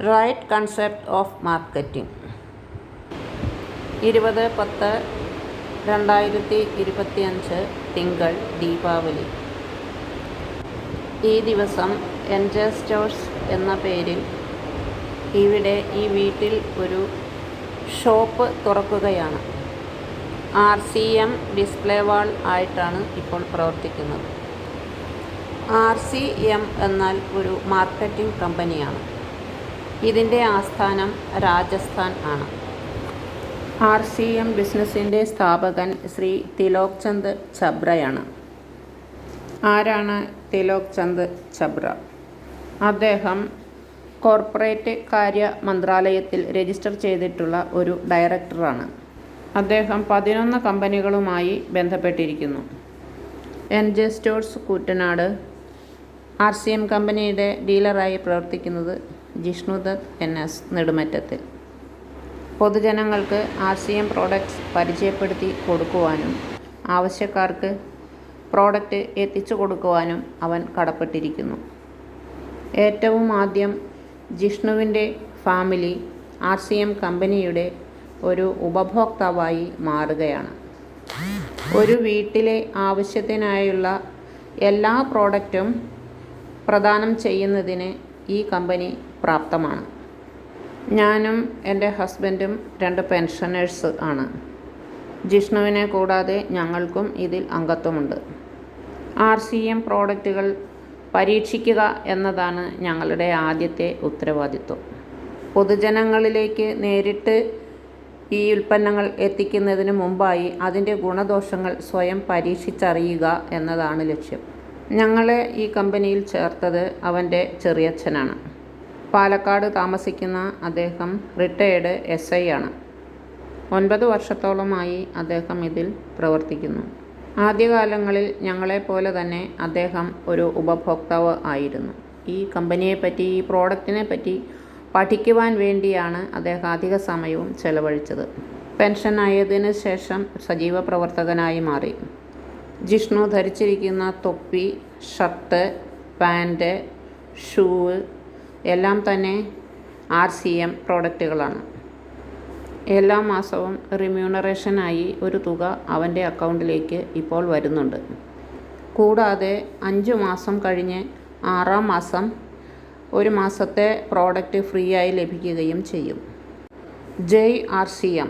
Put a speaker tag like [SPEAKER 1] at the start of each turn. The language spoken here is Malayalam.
[SPEAKER 1] റൈറ്റ് കൺസെപ്റ്റ് ഓഫ് മാർക്കറ്റിംഗ് 20/10/2025 തിങ്കൾ ദീപാവലി. ഈ ദിവസം എൻജെ സ്റ്റോഴ്സ് എന്ന പേരിൽ ഈ വീട്ടിൽ ഒരു ഷോപ്പ് തുറക്കുകയാണ്. RCM ഡിസ്പ്ലേ വാൾ ആയിട്ടാണ് ഇപ്പോൾ പ്രവർത്തിക്കുന്നത്. RCM എന്നാൽ ഒരു മാർക്കറ്റിംഗ് കമ്പനിയാണ്. ഇതിൻ്റെ ആസ്ഥാനം രാജസ്ഥാൻ ആണ്. RCM ബിസിനസ്സിൻ്റെ സ്ഥാപകൻ ശ്രീ തിലോക് ചന്ദ് ഛബ്രയാണ്. ആരാണ് തിലോക് ചന്ദ് ഛബ്ര? അദ്ദേഹം കോർപ്പറേറ്റ് കാര്യ മന്ത്രാലയത്തിൽ രജിസ്റ്റർ ചെയ്തിട്ടുള്ള ഒരു ഡയറക്ടറാണ്. അദ്ദേഹം 11 കമ്പനികളുമായി ബന്ധപ്പെട്ടിരിക്കുന്നു. NJ stores Koottanad. RCM കമ്പനിയുടെ ഡീലറായി പ്രവർത്തിക്കുന്നത് ജിഷ്ണുദത്ത് NS നെടുമറ്റത്തിൽ. പൊതുജനങ്ങൾക്ക് RCM പ്രോഡക്ട്സ് പരിചയപ്പെടുത്തി കൊടുക്കുവാനും ആവശ്യക്കാർക്ക് പ്രോഡക്റ്റ് എത്തിച്ചു കൊടുക്കുവാനും അവൻ കടപ്പെട്ടിരിക്കുന്നു. ഏറ്റവും ആദ്യം ജിഷ്ണുവിൻ്റെ ഫാമിലി RCM കമ്പനിയുടെ ഒരു ഉപഭോക്താവായി മാറുകയാണ്. ഒരു വീട്ടിലെ ആവശ്യത്തിനായുള്ള എല്ലാ പ്രോഡക്റ്റും പ്രദാനം ചെയ്യുന്നതിന് ഈ കമ്പനി പ്രാപ്തമാണ്. ഞാനും എൻ്റെ ഹസ്ബൻഡും 2 പെൻഷനേഴ്സ് ആണ്. ജിഷ്ണുവിനെ കൂടാതെ ഞങ്ങൾക്കും ഇതിൽ അംഗത്വമുണ്ട്. RCM പ്രോഡക്റ്റുകൾ പരീക്ഷിക്കുക എന്നതാണ് ഞങ്ങളുടെ ആദ്യത്തെ ഉത്തരവാദിത്വം. പൊതുജനങ്ങളിലേക്ക് നേരിട്ട് ഈ ഉൽപ്പന്നങ്ങൾ എത്തിക്കുന്നതിന് മുമ്പായി അതിൻ്റെ ഗുണദോഷങ്ങൾ സ്വയം പരീക്ഷിച്ചറിയുക എന്നതാണ് ലക്ഷ്യം. ഞങ്ങളെ ഈ കമ്പനിയിൽ ചേർത്തത് അവൻ്റെ ചെറിയച്ഛനാണ്. പാലക്കാട് താമസിക്കുന്ന അദ്ദേഹം റിട്ടയേർഡ് SI ആണ്. 9 വർഷത്തോളമായി അദ്ദേഹം ഇതിൽ പ്രവർത്തിക്കുന്നു. ആദ്യകാലങ്ങളിൽ ഞങ്ങളെപ്പോലെ തന്നെ അദ്ദേഹം ഒരു ഉപഭോക്താവ് ആയിരുന്നു. ഈ കമ്പനിയെപ്പറ്റി, ഈ പ്രോഡക്റ്റിനെ പറ്റി പഠിക്കുവാൻ വേണ്ടിയാണ് അദ്ദേഹം അധിക സമയവും ചെലവഴിച്ചത്. പെൻഷനായതിന് ശേഷം സജീവ പ്രവർത്തകനായി മാറി. ജിഷ്ണു ധരിച്ചിരിക്കുന്ന തൊപ്പി, ഷർട്ട്, പാൻറ്, ഷൂവ് എല്ലാം തന്നെ RCM പ്രോഡക്റ്റുകളാണ്. എല്ലാ മാസവും റിമ്യൂണറേഷനായി ഒരു തുക അവൻ്റെ അക്കൗണ്ടിലേക്ക് ഇപ്പോൾ വരുന്നുണ്ട്. കൂടാതെ 5 മാസം കഴിഞ്ഞ് 6ാം മാസം 1 മാസത്തെ പ്രോഡക്റ്റ് ഫ്രീ ആയി ലഭിക്കുകയും ചെയ്യും. ജയ് RCM.